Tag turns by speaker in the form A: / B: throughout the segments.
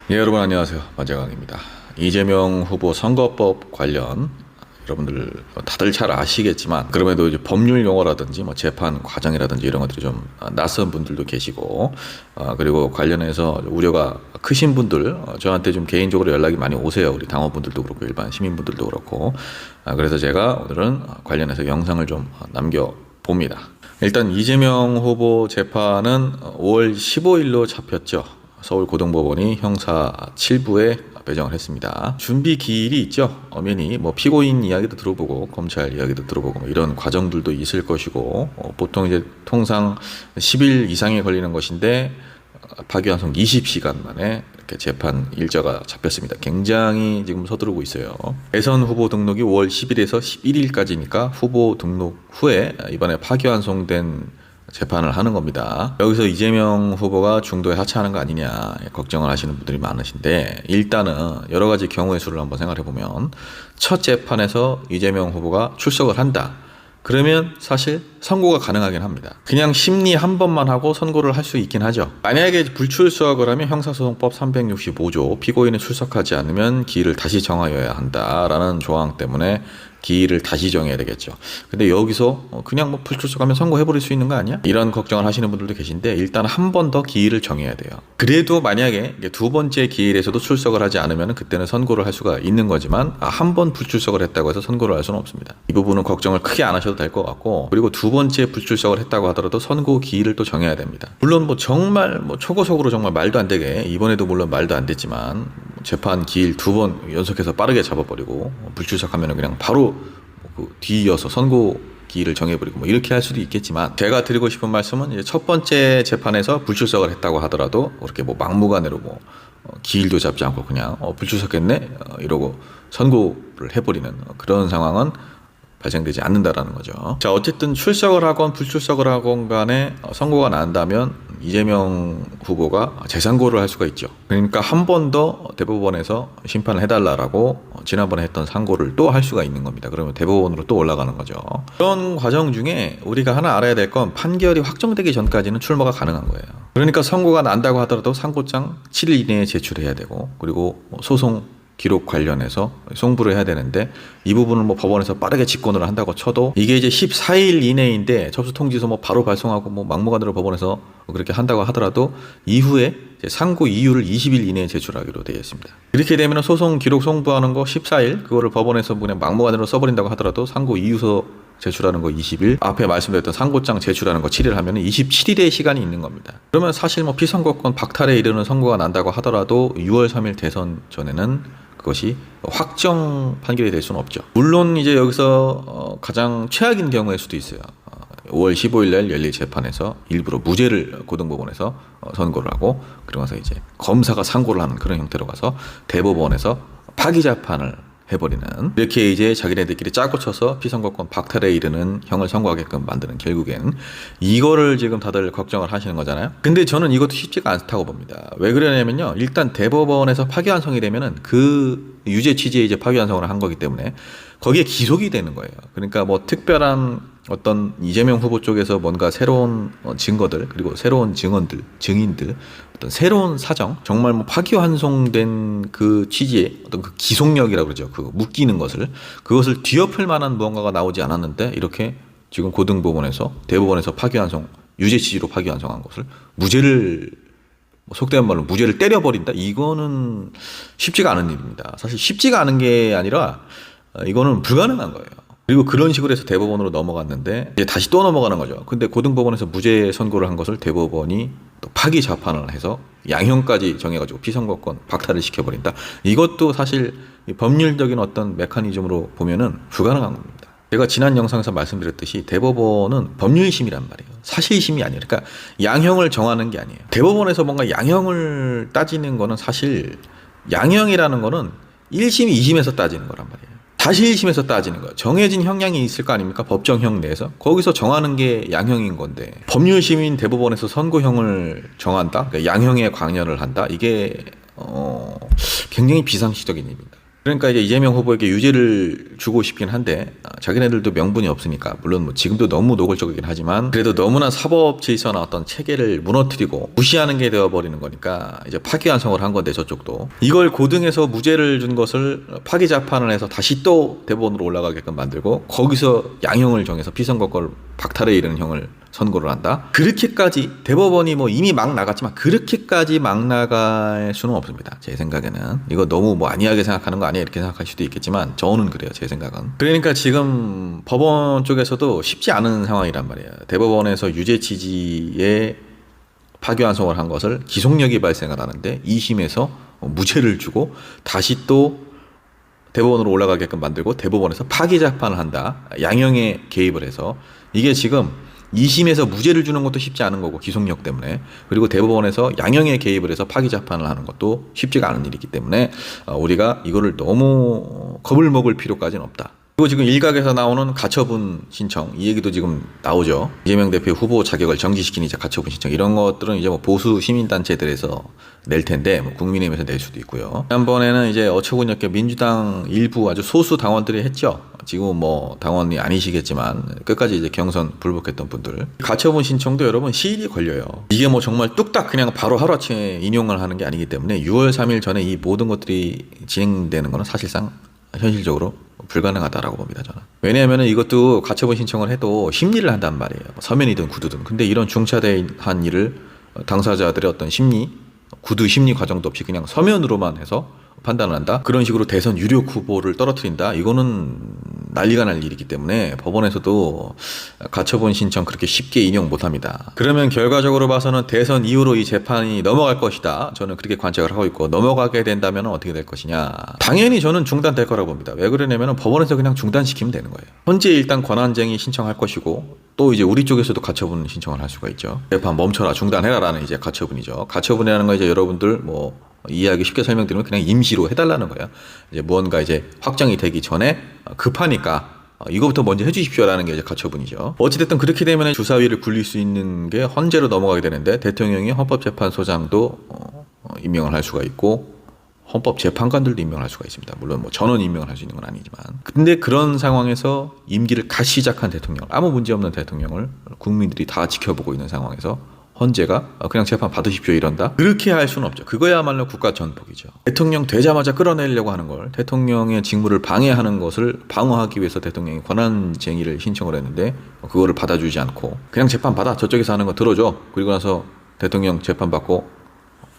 A: 예, 여러분 안녕하세요. 만재광입니다. 이재명 후보 선거법 관련 여러분들 다들 잘 아시겠지만 그럼에도 이제 법률 용어라든지 뭐 재판 과정이라든지 이런 것들이 좀 낯선 분들도 계시고 그리고 관련해서 우려가 크신 분들 저한테 좀 개인적으로 연락이 많이 오세요. 우리 당원분들도 그렇고 일반 시민분들도 그렇고 그래서 제가 오늘은 관련해서 영상을 좀 남겨봅니다. 일단 이재명 후보 재판은 5월 15일로 잡혔죠. 서울고등법원이 형사 7부에 배정을 했습니다. 준비 기일이 있죠. 엄연히 뭐 피고인 이야기도 들어보고 검찰 이야기도 들어보고 뭐 이런 과정들도 있을 것이고 보통 이제 통상 10일 이상이 걸리는 것인데 파기환송 20시간 만에 이렇게 재판 일자가 잡혔습니다. 굉장히 지금 서두르고 있어요. 대선 후보 등록이 5월 10일에서 11일까지니까 후보 등록 후에 이번에 파기환송된 재판을 하는 겁니다. 여기서 이재명 후보가 중도에 하차하는 거 아니냐 걱정을 하시는 분들이 많으신데 일단은 여러 가지 경우의 수를 한번 생각해 보면 첫 재판에서 이재명 후보가 출석을 한다. 그러면 사실 선고가 가능하긴 합니다. 그냥 심리 한 번만 하고 선고를 할 수 있긴 하죠. 만약에 불출석을 하면 형사소송법 365조 피고인이 출석하지 않으면 기일을 다시 정하여야 한다라는 조항 때문에 기일을 다시 정해야 되겠죠. 근데 여기서 그냥 뭐 불출석하면 선고해버릴 수 있는 거 아니야? 이런 걱정을 하시는 분들도 계신데 일단 한 번 더 기일을 정해야 돼요. 그래도 만약에 두 번째 기일에서도 출석을 하지 않으면 그때는 선고를 할 수가 있는 거지만 한 번 불출석을 했다고 해서 선고를 할 수는 없습니다. 이 부분은 걱정을 크게 안 하셔도 될 것 같고 그리고 두 번째 불출석을 했다고 하더라도 선고 기일을 또 정해야 됩니다. 물론 뭐 정말 뭐 초고속으로 정말 말도 안 되게 이번에도 물론 말도 안 됐지만 재판 기일 두 번 연속해서 빠르게 잡아버리고 불출석하면 그냥 바로 그 뒤이어서 선고 기일을 정해버리고 뭐 이렇게 할 수도 있겠지만 제가 드리고 싶은 말씀은 이제 첫 번째 재판에서 불출석을 했다고 하더라도 그렇게 뭐 막무가내로 뭐 기일도 잡지 않고 그냥 불출석했네 이러고 선고를 해버리는 그런 상황은 발생되지 않는다라는 거죠. 자, 어쨌든 출석을 하건 불출석을 하건 간에 선고가 난다면 이재명 후보가 재상고를 할 수가 있죠. 그러니까 한 번 더 대법원에서 심판을 해달라고 지난번에 했던 상고를 또 할 수가 있는 겁니다. 그러면 대법원으로 또 올라가는 거죠. 그런 과정 중에 우리가 하나 알아야 될 건 판결이 확정되기 전까지는 출마가 가능한 거예요. 그러니까 선고가 난다고 하더라도 상고장 7일 이내에 제출해야 되고 그리고 소송 기록 관련해서 송부를 해야 되는데 이 부분을 뭐 법원에서 빠르게 직권을 한다고 쳐도 이게 이제 14일 이내인데 접수 통지서 뭐 바로 발송하고 뭐 막무가내로 법원에서 그렇게 한다고 하더라도 이후에 이제 상고 이유를 20일 이내에 제출하기로 되어 있습니다. 이렇게 되면 소송 기록 송부하는 거 14일 그거를 법원에서 그냥 막무가내로 써버린다고 하더라도 상고 이유서 제출하는 거 20일 앞에 말씀드렸던 상고장 제출하는 거 7일 하면 27일의 시간이 있는 겁니다. 그러면 사실 뭐 피선거권 박탈에 이르는 선고가 난다고 하더라도 6월 3일 대선 전에는 그것이 확정 판결이 될 수는 없죠. 물론 이제 여기서 가장 최악인 경우일 수도 있어요. 5월 15일 날 열릴 재판에서 일부러 무죄를 고등법원에서 선고를 하고 그러고 나서 이제 검사가 상고를 하는 그런 형태로 가서 대법원에서 파기재판을 해버리는 이렇게 이제 자기네들끼리 짜고 쳐서 피선거권 박탈에 이르는 형을 선고하게끔 만드는 결국엔 이거를 지금 다들 걱정을 하시는 거잖아요. 근데 저는 이것도 쉽지가 않다고 봅니다. 왜 그러냐면요. 일단 대법원에서 파기환송이 되면은 그 유죄 취지의 이제 파기환송을 한 거기 때문에 거기에 기속이 되는 거예요. 그러니까 뭐 특별한 어떤 이재명 후보 쪽에서 뭔가 새로운 증거들 그리고 새로운 증언들 증인들 어떤 새로운 사정 정말 뭐 파기환송된 그 취지의 어떤 그 기속력이라고 그러죠. 그 묶이는 것을 그것을 뒤엎을 만한 무언가가 나오지 않았는데 이렇게 지금 고등법원에서 대법원에서 파기환송 유죄 취지로 파기환송한 것을 무죄를 속된 말로 무죄를 때려버린다. 이거는 쉽지가 않은 일입니다. 사실 쉽지가 않은 게 아니라 이거는 불가능한 거예요. 그리고 그런 식으로 해서 대법원으로 넘어갔는데 이제 다시 또 넘어가는 거죠. 근데 고등법원에서 무죄 선고를 한 것을 대법원이 또 파기 재판을 해서 양형까지 정해가지고 피선거권 박탈을 시켜버린다. 이것도 사실 법률적인 어떤 메커니즘으로 보면은 불가능한 겁니다. 제가 지난 영상에서 말씀드렸듯이 대법원은 법률심이란 말이에요. 사실심이 아니에요. 그러니까 양형을 정하는 게 아니에요. 대법원에서 뭔가 양형을 따지는 거는 사실 양형이라는 거는 1심, 2심에서 따지는 거란 말이에요. 다시 1심에서 따지는 거예요. 정해진 형량이 있을 거 아닙니까? 법정형 내에서. 거기서 정하는 게 양형인 건데 법률심인 대법원에서 선고형을 정한다? 그러니까 양형에 관여를 한다? 이게 굉장히 비상식적인 일입니다. 그러니까 이제 이재명 후보에게 유죄를 주고 싶긴 한데 자기네들도 명분이 없으니까, 물론 뭐 지금도 너무 노골적이긴 하지만 그래도 너무나 사법 질서나 어떤 체계를 무너뜨리고 무시하는 게 되어버리는 거니까 이제 파기환송을 한 건데, 저쪽도 이걸 고등에서 무죄를 준 것을 파기자판을 해서 다시 또 대법원으로 올라가게끔 만들고 거기서 양형을 정해서 피선거권 박탈에 이르는 형을 선고를 한다. 그렇게까지 대법원이 뭐 이미 막 나갔지만 그렇게까지 막 나갈 수는 없습니다. 제 생각에는 이거 너무 뭐 안이하게 생각하는 거 아니야 이렇게 생각할 수도 있겠지만 저는 그래요. 제 생각은. 그러니까 지금 법원 쪽에서도 쉽지 않은 상황이란 말이에요. 대법원에서 유죄 취지의 파기환송을 한 것을 기속력이 발생을 하는데 2심에서 무죄를 주고 다시 또 대법원으로 올라가게끔 만들고 대법원에서 파기재판을 한다. 양형에 개입을 해서 이게 지금 2심에서 무죄를 주는 것도 쉽지 않은 거고, 기속력 때문에, 그리고 대법원에서 양형에 개입을 해서 파기재판을 하는 것도 쉽지가 않은 일이기 때문에 우리가 이거를 너무 겁을 먹을 필요까지는 없다. 그리고 지금 일각에서 나오는 가처분 신청, 이 얘기도 지금 나오죠. 이재명 대표 후보 자격을 정지시키는 이제 가처분 신청, 이런 것들은 이제 뭐 보수 시민단체들에서 낼 텐데, 뭐 국민의힘에서 낼 수도 있고요. 지난번에는 이제 어처구니없게 민주당 일부 아주 소수 당원들이 했죠. 지금 뭐 당원이 아니시겠지만 끝까지 이제 경선 불복했던 분들, 가처분 신청도 여러분 시일이 걸려요. 이게 뭐 정말 뚝딱 그냥 바로 하루아침에 인용을 하는 게 아니기 때문에 6월 3일 전에 이 모든 것들이 진행되는 거는 사실상 현실적으로 불가능하다라고 봅니다, 저는. 왜냐하면 이것도 가처분 신청을 해도 심리를 한단 말이에요. 서면이든 구두든. 근데 이런 중차대한 일을 당사자들의 어떤 심리, 구두 심리 과정도 없이 그냥 서면으로만 해서 판단을 한다? 그런 식으로 대선 유력 후보를 떨어뜨린다? 이거는 난리가 날 일이기 때문에 법원에서도 가처분 신청 그렇게 쉽게 인용 못합니다. 그러면 결과적으로 봐서는 대선 이후로 이 재판이 넘어갈 것이다. 저는 그렇게 관측을 하고 있고, 넘어가게 된다면 어떻게 될 것이냐. 당연히 저는 중단될 거라고 봅니다. 왜 그러냐면 법원에서 그냥 중단시키면 되는 거예요. 현재 일단 권한쟁의 신청할 것이고, 또 이제 우리 쪽에서도 가처분 신청을 할 수가 있죠. 재판 멈춰라, 중단해라라는 이제 가처분이죠. 가처분이라는 거 이제 여러분들 뭐 이해하기 쉽게 설명드리면 그냥 임시로 해달라는 거예요. 이제 무언가 이제 확정이 되기 전에 급하니까 이거부터 먼저 해주십시오라는 게 이제 가처분이죠. 어찌됐든 그렇게 되면 주사위를 굴릴 수 있는 게 헌재로 넘어가게 되는데, 대통령이 헌법재판소장도 임명을 할 수가 있고 헌법재판관들도 임명을 할 수가 있습니다. 물론 뭐 전원 임명을 할 수 있는 건 아니지만. 근데 그런 상황에서 임기를 갓 시작한 대통령, 아무 문제 없는 대통령을 국민들이 다 지켜보고 있는 상황에서 헌재가 그냥 재판 받으십시오 이런다? 그렇게 할 수는 없죠. 그거야말로 국가 전폭이죠. 대통령 되자마자 끌어내려고 하는 걸, 대통령의 직무를 방해하는 것을 방어하기 위해서 대통령이 권한쟁의를 신청을 했는데 그거를 받아주지 않고 그냥 재판 받아, 저쪽에서 하는 거 들어줘, 그리고 나서 대통령 재판 받고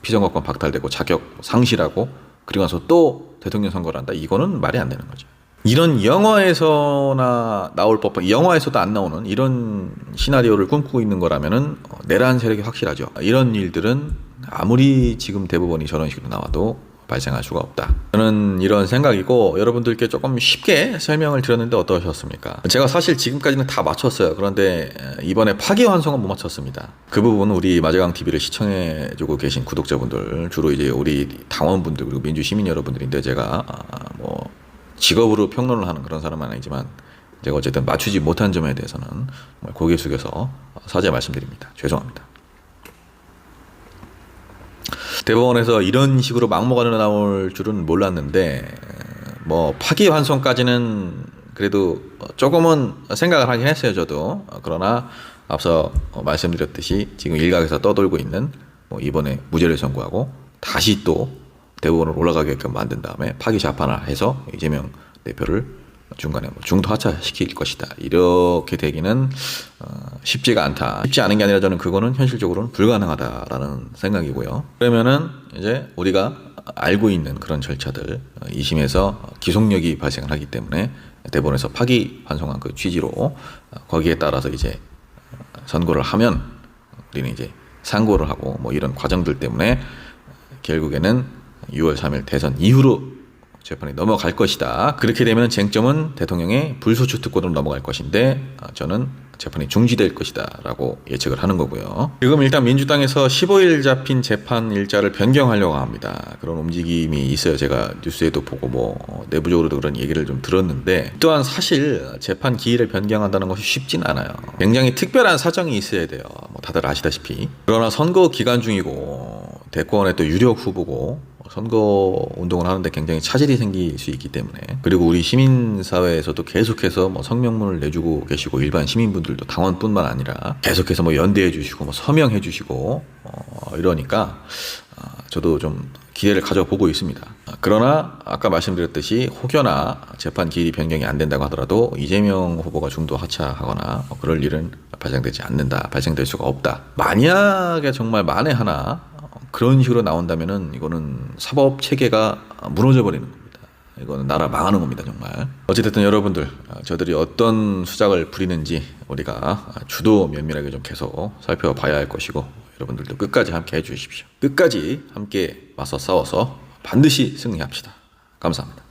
A: 피선거권 박탈되고 자격 상실하고 그리고 나서 또 대통령 선거를 한다? 이거는 말이 안 되는 거죠. 이런 영화에서나 나올 법한, 영화에서도 안 나오는 이런 시나리오를 꿈꾸고 있는 거라면은 내란 세력이 확실하죠. 이런 일들은 아무리 지금 대법원이 저런 식으로 나와도 발생할 수가 없다. 저는 이런 생각이고, 여러분들께 조금 쉽게 설명을 드렸는데 어떠셨습니까? 제가 사실 지금까지는 다 맞췄어요. 그런데 이번에 파기환송은 못 맞췄습니다. 그 부분은 우리 마제강 TV를 시청해주고 계신 구독자분들, 주로 이제 우리 당원분들 그리고 민주시민 여러분들인데, 제가 뭐 직업으로 평론을 하는 그런 사람은 아니지만 제가 어쨌든 맞추지 못한 점에 대해서는 고개 숙여서 사죄 말씀드립니다. 죄송합니다. 대법원에서 이런 식으로 막무가내로 나올 줄은 몰랐는데, 뭐 파기환송까지는 그래도 조금은 생각을 하긴 했어요, 저도. 그러나 앞서 말씀드렸듯이 지금 일각에서 떠돌고 있는 뭐 이번에 무죄를 선고하고 다시 또 대법원으로 올라가게끔 만든 다음에 파기재판을 해서 이재명 대표를 중간에 뭐 중도 하차시킬 것이다, 이렇게 되기는 쉽지가 않다. 쉽지 않은 게 아니라 저는 그거는 현실적으로는 불가능하다라는 생각이고요. 그러면은 이제 우리가 알고 있는 그런 절차들, 2심에서 기속력이 발생을 하기 때문에 대법원에서 파기환송한 그 취지로 거기에 따라서 이제 선고를 하면 우리는 이제 상고를 하고 뭐 이런 과정들 때문에 결국에는 6월 3일 대선 이후로 재판이 넘어갈 것이다. 그렇게 되면 쟁점은 대통령의 불소추 특권으로 넘어갈 것인데, 저는 재판이 중지될 것이다 라고 예측을 하는 거고요. 지금 일단 민주당에서 15일 잡힌 재판 일자를 변경하려고 합니다. 그런 움직임이 있어요. 제가 뉴스에도 보고 뭐 내부적으로도 그런 얘기를 좀 들었는데, 또한 사실 재판 기일을 변경한다는 것이 쉽진 않아요. 굉장히 특별한 사정이 있어야 돼요. 뭐 다들 아시다시피. 그러나 선거 기간 중이고 대권의 또 유력 후보고 선거 운동을 하는데 굉장히 차질이 생길 수 있기 때문에, 그리고 우리 시민사회에서도 계속해서 뭐 성명문을 내주고 계시고, 일반 시민분들도 당원뿐만 아니라 계속해서 뭐 연대해 주시고 뭐 서명해 주시고 이러니까 저도 좀 기대를 가져보고 있습니다. 그러나 아까 말씀드렸듯이 혹여나 재판 기일이 변경이 안 된다고 하더라도 이재명 후보가 중도 하차하거나 그럴 일은 발생되지 않는다, 발생될 수가 없다. 만약에 정말 만에 하나 그런 식으로 나온다면은 이거는 사법 체계가 무너져 버리는 겁니다. 이거는 나라 망하는 겁니다, 정말. 어찌됐든 여러분들, 저들이 어떤 수작을 부리는지 우리가 주도 면밀하게 좀 계속 살펴봐야 할 것이고, 여러분들도 끝까지 함께 해주십시오. 끝까지 함께 맞서 싸워서 반드시 승리합시다. 감사합니다.